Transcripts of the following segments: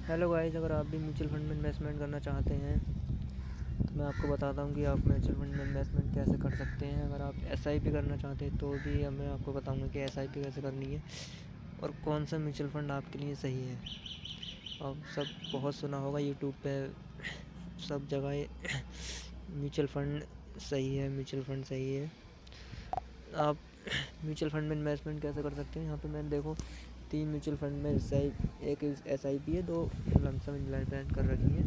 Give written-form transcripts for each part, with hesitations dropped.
Hello guys, अगर आप भी म्यूचुअल फंड में इन्वेस्टमेंट करना चाहते हैं तो मैं आपको बताता हूँ कि आप म्यूचुअल फंड में इन्वेस्टमेंट कैसे कर सकते हैं। अगर आप एसआईपी करना चाहते हैं तो भी मैं आपको बताऊँगा कि एसआईपी कैसे करनी है और कौन सा म्यूचुअल फंड आपके लिए सही है। आप सब बहुत सुना होगा यूट्यूब पे सब जगह म्यूचुअल फंड सही है, म्यूचुअल फंड सही है। आप म्यूचुअल फंड में इन्वेस्टमेंट कैसे कर सकते हैं। यहाँ पे मैंने देखो 3 म्यूचुअल फंड में एक एसआईपी है, 2 लमसम इन्वेस्टमेंट कर रखी है।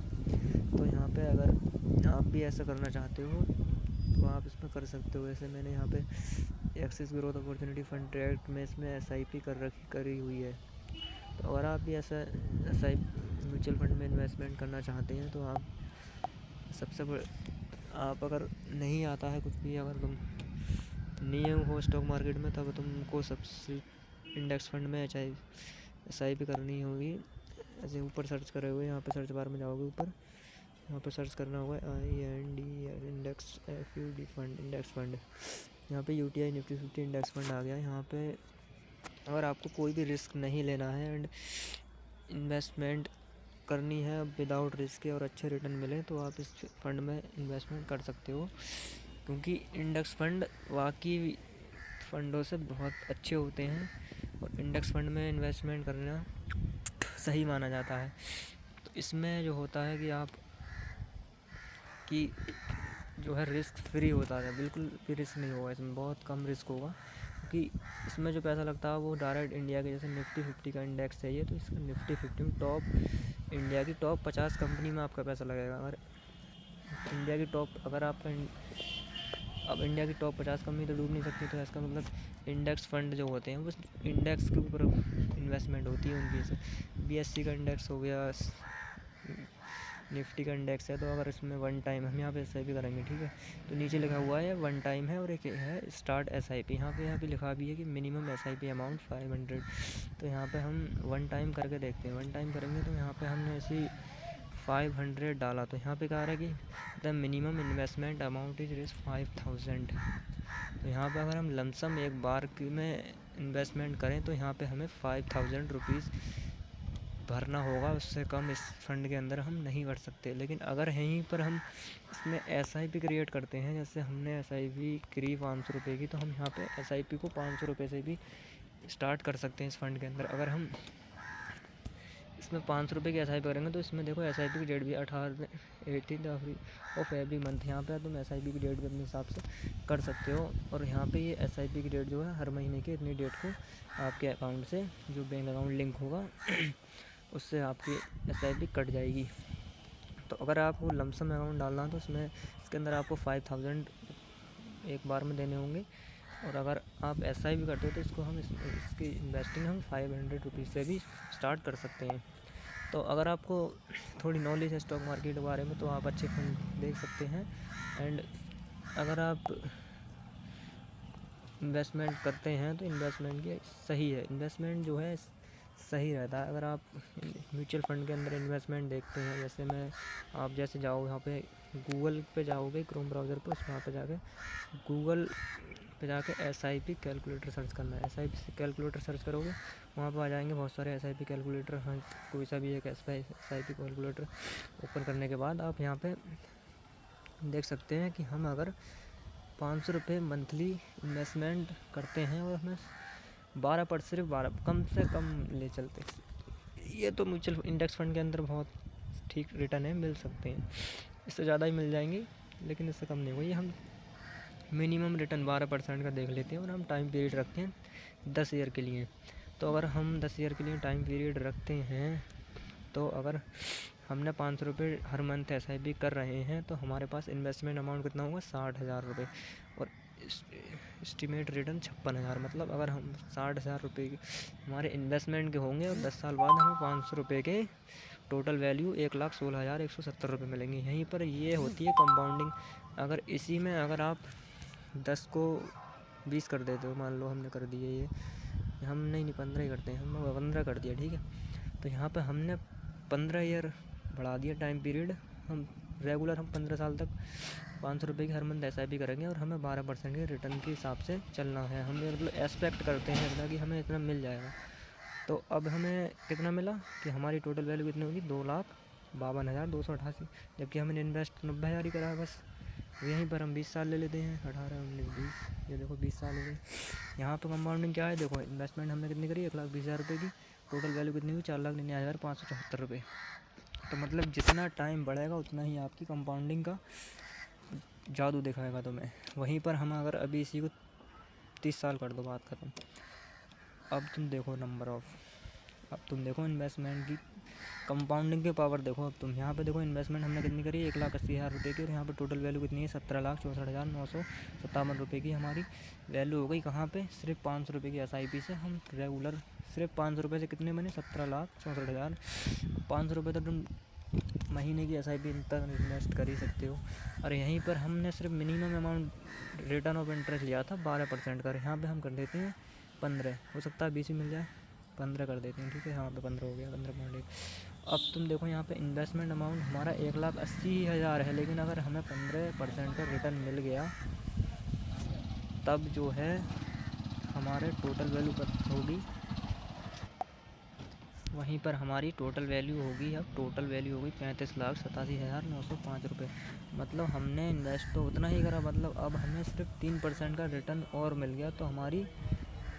तो यहाँ पे अगर आप भी ऐसा करना चाहते हो तो आप इसमें कर सकते हो। जैसे मैंने यहाँ पे axis growth opportunity fund direct में इसमें एसआईपी करी हुई है। तो अगर आप भी ऐसा म्यूचुअल फंड में इन्वेस्टमेंट करना चाहते हैं तो आप आप अगर नहीं आता है कुछ भी, अगर तुम न्यू हो स्टॉक मार्केट में, तब तुमको सबसे इंडेक्स फंड में एसआईपी करनी होगी। ऐसे ऊपर सर्च करे हुए यहाँ पे सर्च बार में जाओगे, ऊपर यहाँ पे सर्च करना होगा IND index FUD fund, index fund. यहाँ पे UTI निफ्टी 50 इंडेक्स फंड आ गया। यहाँ पे अगर आपको कोई भी रिस्क नहीं लेना है एंड इन्वेस्टमेंट करनी है विदाउट रिस्क के और अच्छे रिटर्न मिले, तो आप इस फंड में इन्वेस्टमेंट कर सकते हो। क्योंकि इंडेक्स फंड बाकी फ़ंडों से बहुत अच्छे होते हैं और इंडेक्स फंड में इन्वेस्टमेंट करना सही माना जाता है। तो इसमें जो होता है कि आप की जो है रिस्क फ्री होता है, बिल्कुल भी रिस्क नहीं होगा इसमें, बहुत कम रिस्क होगा। क्योंकि इसमें जो पैसा लगता है वो डायरेक्ट इंडिया के, जैसे निफ्टी 50 का इंडेक्स है ये, तो इसका निफ्टी 50 में इंडिया की टॉप 50 कंपनी में आपका पैसा लगेगा। अगर इंडिया की अब इंडिया की टॉप 50 कंपनी तो डूब नहीं सकती, तो इसका मतलब इंडेक्स फंड जो होते हैं वो इंडेक्स के ऊपर इन्वेस्टमेंट होती है उनकी। जैसे BSE का इंडेक्स हो गया, निफ्टी का इंडेक्स है। तो अगर इसमें वन टाइम हम यहाँ पे एसआईपी करेंगे, ठीक है, तो नीचे लिखा हुआ है वन टाइम है और एक है स्टार्ट एसआईपी। यहाँ पे लिखा भी है कि मिनिमम एसआईपी अमाउंट 500। तो यहाँ पे हम वन टाइम करके देखते हैं। वन टाइम करेंगे तो यहाँ पे हमने ऐसी 500 डाला, तो यहाँ पे कह रहा है कि the minimum investment amount is 5000। तो यहाँ पे अगर हम लमसम एक बार में इन्वेस्टमेंट करें तो यहाँ पे हमें 5000 रुपीज़ भरना होगा। उससे कम इस फंड के अंदर हम नहीं भर सकते। लेकिन अगर यहीं पर हम इसमें एसआईपी क्रिएट करते हैं, जैसे हमने एसआईपी करी 500 रुपये की, तो हम यहाँ पे एसआईपी को 500 रुपये से भी स्टार्ट कर सकते हैं इस फंड के अंदर। अगर हम इसमें 500 रुपये की एसआईपी करेंगे तो इसमें देखो एसआईपी की डेट भी 18 ऑफ एवरी मंथ। यहाँ पे तुम एसआईपी की डेट भी अपने हिसाब से कर सकते हो। और यहाँ पे ये एसआईपी की डेट जो है हर महीने की इतनी डेट को आपके अकाउंट से, जो बैंक अकाउंट लिंक होगा उससे आपकी एसआईपी कट जाएगी। तो अगर आपको लमसम अमाउंट डालना है तो इसके अंदर आपको 5000 एक बार में देने होंगे। और अगर आप एसआईपी करते हो तो इसकी इन्वेस्टिंग हम 500 रुपीज़ से भी स्टार्ट कर सकते हैं। तो अगर आपको थोड़ी नॉलेज है स्टॉक मार्केट के बारे में तो आप अच्छे फंड देख सकते हैं। एंड अगर आप इन्वेस्टमेंट करते हैं तो इन्वेस्टमेंट की सही है, इन्वेस्टमेंट जो है सही रहता है। अगर आप म्यूचुअल फंड के अंदर इन्वेस्टमेंट देखते हैं, जैसे आप जैसे जाओ यहाँ पे गूगल पे जाओगे, क्रोम ब्राउज़र पे, उस वहाँ पे जाके गूगल पे जाके एसआईपी कैलकुलेटर सर्च करना है। एसआईपी कैलकुलेटर सर्च करोगे, वहाँ पे आ जाएंगे बहुत सारे एसआईपी कैलकुलेटर। हाँ, कोई सा भी एक एसआईपी कैलकुलेटर ओपन करने के बाद आप यहाँ पे देख सकते हैं कि हम अगर 500 रुपये मंथली इन्वेस्टमेंट करते हैं और हमें 12 कम से कम ले चलते, ये तो म्यूचुअल इंडेक्स फंड के अंदर बहुत ठीक रिटर्न है, मिल सकते हैं। इससे ज़्यादा ही मिल जाएंगी लेकिन इससे कम नहीं होगी। हम मिनिमम रिटर्न 12% का देख लेते हैं और हम टाइम पीरियड रखते हैं 10 ईयर के लिए। तो अगर हम 10 ईयर के लिए टाइम पीरियड रखते हैं तो अगर हमने 500 रुपये हर मंथ एसआईपी कर रहे हैं तो हमारे पास इन्वेस्टमेंट अमाउंट कितना होगा, 60,000 रुपये। और एस्टिमेट रिटर्न 56,000। मतलब अगर हम 60,000 रुपये हमारे इन्वेस्टमेंट के होंगे और 10 साल बाद हमें 500 रुपये के टोटल वैल्यू 1,16,170 रुपये मिलेंगे। यहीं पर ये होती है कंपाउंडिंग। अगर इसी में अगर आप 10 को 20 कर देते हो, मान लो हमने कर दिए ये, हम नहीं 15 ही करते हैं, हम 15 कर दिया, ठीक है। तो यहाँ पे हमने 15 ईयर बढ़ा दिया टाइम पीरियड। हम रेगुलर 15 साल तक 500 रुपये की हर मंथ एसआईपी करेंगे और हमें 12% के रिटर्न के हिसाब से चलना है। हम मतलब एक्सपेक्ट करते हैं इतना कि हमें इतना मिल जाएगा। तो अब हमें कितना मिला कि हमारी टोटल वैल्यू कितनी होगी 2,52,288, जबकि हमने इन्वेस्ट 90,000 ही करा है बस। यहीं पर हम 20 साल ले लेते हैं, 18, 19, 20, ये देखो 20 साल हो गए। यहाँ पर कंपाउंडिंग क्या है, देखो इन्वेस्टमेंट हमने कितनी करी 1,20,000 रुपये की, टोटल वैल्यू कितनी हुई 4,99,574 रुपये। तो मतलब जितना टाइम बढ़ेगा उतना ही आपकी कंपाउंडिंग का जादू दिखाएगा तुम्हें। वहीं पर हम अगर अभी इसी को 30 साल कर दो, बात ख़त्म। अब तुम देखो नंबर ऑफ, अब तुम देखो इन्वेस्टमेंट की कंपाउंडिंग की पावर देखो। अब तुम यहाँ पे देखो इन्वेस्टमेंट हमने कितनी करी 1,80,000 रुपये की, और यहाँ पे टोटल वैल्यू कितनी है 17,64,957 रुपये की हमारी वैल्यू हो गई। कहाँ पे, सिर्फ 500 रुपये की SIP से हम रेगुलर सिर्फ 500 रुपये से कितने बने 17,64,000। 500 रुपये तो तुम महीने की SIP तक इन्वेस्ट कर ही सकते हो। और यहीं पर हमने सिर्फ minimum amount return of interest लिया था 12% का, यहाँ पे हम कर देते हैं 15, हो सकता है 20 ही मिल जाए, 15 कर देते हैं, ठीक है। यहाँ पे 15 हो गया, 15.1। अब तुम देखो यहाँ पे इन्वेस्टमेंट अमाउंट हमारा 1,80,000 है, लेकिन अगर हमें 15% का रिटर्न मिल गया तब जो है हमारे टोटल वैल्यू होगी, वहीं पर हमारी टोटल वैल्यू होगी, अब टोटल वैल्यू होगी 35,87,905 रुपये। मतलब हमने इन्वेस्ट तो उतना ही करा, मतलब अब हमें सिर्फ 3% का रिटर्न और मिल गया, तो हमारी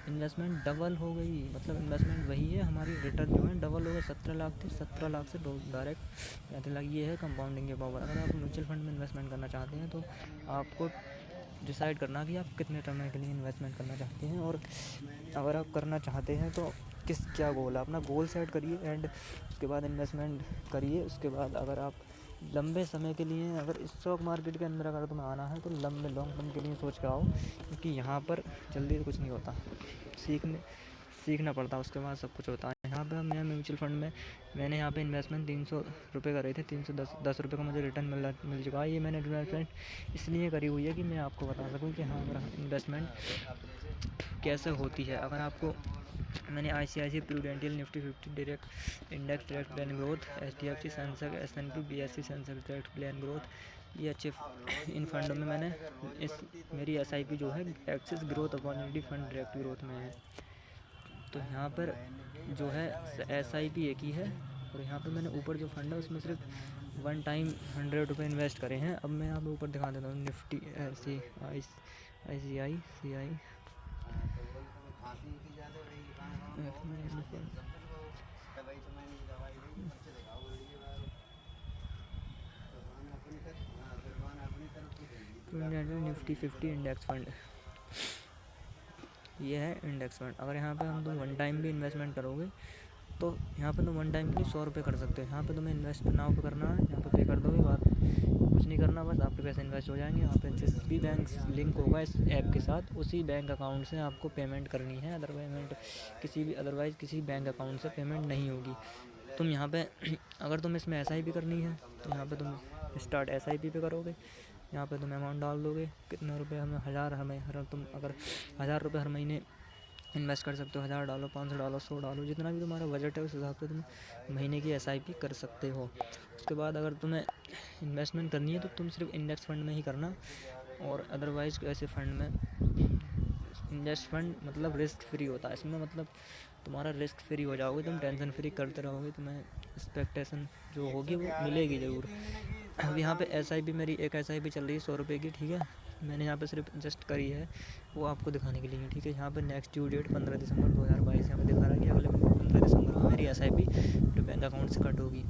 इन्वेस्टमेंट डबल हो गई। मतलब इन्वेस्टमेंट वही है, हमारी रिटर्न जो है डबल हो गए। 17 लाख थी, 17 लाख से डायरेक्ट 35 लाख। ये है कंपाउंडिंग के पावर। अगर आप म्यूचुअल फंड में इन्वेस्टमेंट करना चाहते हैं तो आपको डिसाइड करना कि आप कितने समय के लिए इन्वेस्टमेंट करना चाहते हैं, और अगर आप करना चाहते हैं तो क्या गोल है, अपना गोल सेट करिए एंड उसके बाद इन्वेस्टमेंट करिए। उसके बाद अगर आप लंबे समय के लिए, अगर इस स्टॉक मार्केट के अंदर अगर तुम्हें आना है तो लंबे लॉन्ग टर्म के लिए सोच के आओ, क्योंकि यहाँ पर जल्दी कुछ नहीं होता, सीखना पड़ता है, उसके बाद सब कुछ होता है। यहाँ पे मैं म्यूचुअल फंड में मैंने यहाँ पे इन्वेस्टमेंट 300 रुपये करे थे, 310 रुपये का मुझे रिटर्न मिल चुका है। ये मैंने इन्वेस्टमेंट इसलिए करी हुई है कि मैं आपको बता सकूँ कि हाँ अगर इन्वेस्टमेंट कैसे होती है। अगर आपको मैंने ICICI prudential Nifty 50 direct index direct plan growth, HDFC Sensex, S&P BSE Sensex direct plan growth, ये अच्छे इन फंडों में मैंने मेरी SIP जो है axis growth opportunity fund direct growth में है। तो यहाँ पर जो है SIP एक ही है, और यहाँ पे मैंने ऊपर जो फंड है उसमें सिर्फ 1 टाइम 100 रुपये इन्वेस्ट करे हैं। अब मैं यहाँ पे ऊपर दिखा देता हूँ Nifty ICICI Nifty 50 index fund, ये है इंडेक्स फंड। अगर यहाँ पे हम तुम 1 टाइम भी इन्वेस्टमेंट करोगे तो यहाँ पे तुम 1 टाइम के लिए 100 रुपये कर सकते हो। यहाँ पे तुम्हें इन्वेस्ट नाउ पे करना है, यहाँ पे पे कर दोगे, बात कुछ नहीं करना, बस आपके पैसे इन्वेस्ट हो जाएंगे। यहाँ पे जिस भी बैंक लिंक होगा इस ऐप के साथ, उसी बैंक अकाउंट से आपको पेमेंट करनी है। अदरवाइज़ किसी बैंक अकाउंट से पेमेंट नहीं होगी। तुम यहाँ पे अगर तुम इसमें SIP करनी है तो यहाँ पे तुम स्टार्ट SIP पे करोगे। यहाँ पे तुम अमाउंट डाल दोगे, कितने रुपए हमें 1000 तुम अगर 1000 रुपये हर महीने इन्वेस्ट कर सकते हो। 1000 डालो, 500 डालो, 100 डालो, जितना भी तुम्हारा बजट है उस हिसाब से तुम महीने की SIP कर सकते हो। उसके बाद अगर तुम्हें इन्वेस्टमेंट करनी है तो तुम सिर्फ इंडेक्स फंड में ही करना, और अदरवाइज़ ऐसे फंड में इंडेक्स फंड मतलब रिस्क फ्री होता है। इसमें मतलब तुम्हारा रिस्क फ्री हो जाओगे, तुम टेंशन फ्री करते रहोगे, तुम्हें एक्सपेक्टेशन जो होगी वो मिलेगी ज़रूर। अब यहाँ पे SIP मेरी एक SIP चल रही है 100 रुपये की, ठीक है। मैंने यहाँ पे सिर्फ जस्ट करी है, वो आपको दिखाने के लिए, ठीक है। यहाँ पे नेक्स्ट ड्यू डेट 15 दिसंबर 2022 यहाँ पे दिखा रहा है कि अगले 15 दिसंबर को मेरी SIP जो बैंक अकाउंट से कट होगी।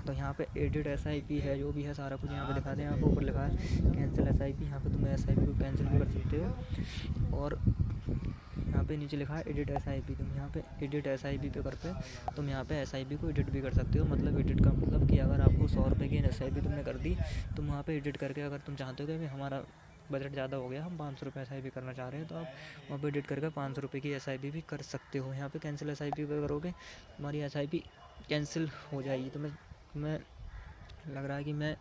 तो यहाँ पे एडिट SIP है, जो भी है सारा कुछ यहाँ पे दिखाते हैं। यहाँ पे ऊपर लिखा है कैंसिल SIP, यहाँ पे तुम SIP को कैंसिल भी कर सकते हो। और यहाँ पे नीचे लिखा है एडिट SIP, तुम यहाँ पे एडिट SIP पे करके तुम यहाँ पे SIP को एडिट भी कर सकते हो। मतलब एडिट का मतलब कि अगर आपको 100 रुपये की SIP तुमने कर दी, तुम वहाँ पे एडिट करके, अगर तुम चाहते हो कि हमारा बजट ज़्यादा हो गया, हम 500 रुपये SIP करना चाह रहे हैं, तो आप वहाँ पे एडिट करके 500 रुपये की SIP भी कर सकते हो। यहाँ पे कैंसिल SIP पे करोगे, तुम्हारी SIP कैंसिल हो जाएगी। तो मैं लग रहा है कि मैं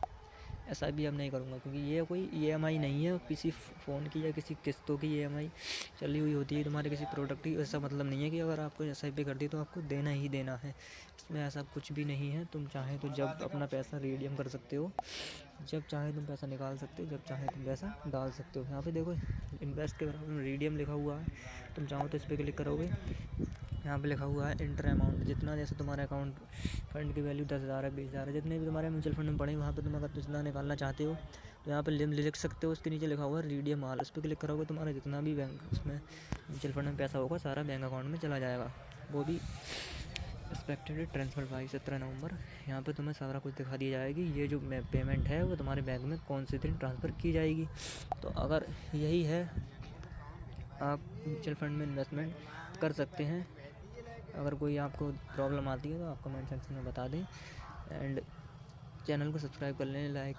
SIP अब नहीं करूँगा, क्योंकि ये कोई EMI नहीं है किसी फ़ोन की या किसी किस्तों की EMI चली हुई होती है तुम्हारे किसी प्रोडक्ट की। ऐसा मतलब नहीं है कि अगर आपको SIP कर दी तो आपको देना ही देना है, इसमें ऐसा कुछ भी नहीं है। तुम चाहे तो जब अपना पैसा रिडीम कर सकते हो, जब चाहे तुम पैसा निकाल सकते हो, जब चाहे तुम पैसा डाल सकते हो। यहाँ पे देखो इन्वेस्ट के बराबर में रिडीम लिखा हुआ है, तुम चाहो तो इस पर क्लिक करोगे यहाँ पे लिखा हुआ है इंटर अमाउंट, जितना जैसे तुम्हारे अकाउंट फंड की वैल्यू 10,000 है, 20,000 है, जितने भी तुम्हारे म्यूचुअल फंड में पड़े वहाँ पे तुम अगर जितना निकालना चाहते हो तो यहाँ पे लिख सकते हो। उसके नीचे लिखा हुआ है रिडीम ऑल, उस पर क्लिक करोगे तुम्हारा जितना भी बैंक उसमें म्यूचुअल फंड में पैसा होगा सारा बैंक अकाउंट में चला जाएगा, वो भी एक्सपेक्टेड ट्रांसफर बाई 17 नवंबर। यहाँ पे तुम्हें सारा कुछ दिखा दी जाएगी, ये जो पेमेंट है वो तुम्हारे बैंक में कौन से दिन ट्रांसफ़र की जाएगी। तो अगर यही है, आप म्यूचुअल फंड में इन्वेस्टमेंट कर सकते हैं। अगर कोई आपको प्रॉब्लम आती है तो आप कमेंट सेक्शन में बता दें, एंड चैनल को सब्सक्राइब कर लें, लाइक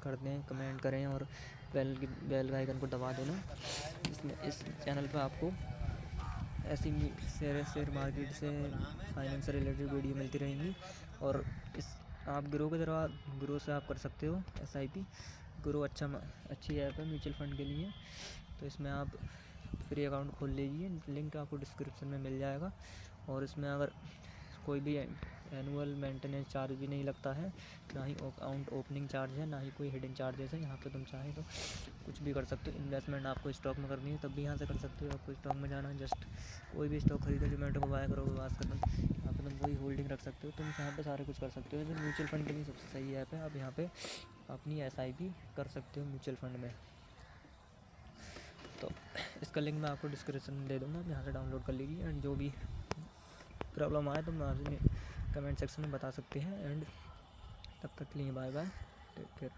कर दें, कमेंट करें और बेल आइकन को दबा देना। इस चैनल पर आपको ऐसी शेयर मार्केट से फाइनेंस से रिलेटेड वीडियो मिलती रहेंगी। और इस आप ग्रो से आप कर सकते हो SIP। ग्रो अच्छी ऐप है म्यूचुअल फंड के लिए। तो इसमें आप फ्री अकाउंट खोल लीजिए, लिंक आपको डिस्क्रिप्शन में मिल जाएगा। और इसमें अगर कोई भी एनुअल मेंटेनेंस चार्ज भी नहीं लगता है, ना ही अकाउंट ओपनिंग चार्ज है, ना ही कोई हिडन चार्जेस है। यहाँ पे तुम चाहे तो कुछ भी कर सकते हो। इन्वेस्टमेंट आपको स्टॉक में करनी है तब भी यहाँ से कर सकते हो। आपको स्टॉक में जाना है, जस्ट कोई भी स्टॉक खरीदो, जोमेटो को बाय करो, बस खत्म। यहाँ पे तुम कोई होल्डिंग रख सकते हो, तुम यहाँ पे सारे कुछ कर सकते हो। जो म्यूचुअल फंड के लिए सबसे सही ऐप है। आप यहाँ पे अपनी SIP कर सकते हो म्यूचुअल फंड में। तो इसका लिंक मैं आपको डिस्क्रिप्शन में दे दूँगा, आप यहाँ से डाउनलोड कर लीजिए। एंड जो भी प्रॉब्लम आए तो मुझे कमेंट सेक्शन में बता सकते हैं। एंड तब तक के लिए बाय बाय, टेक केयर।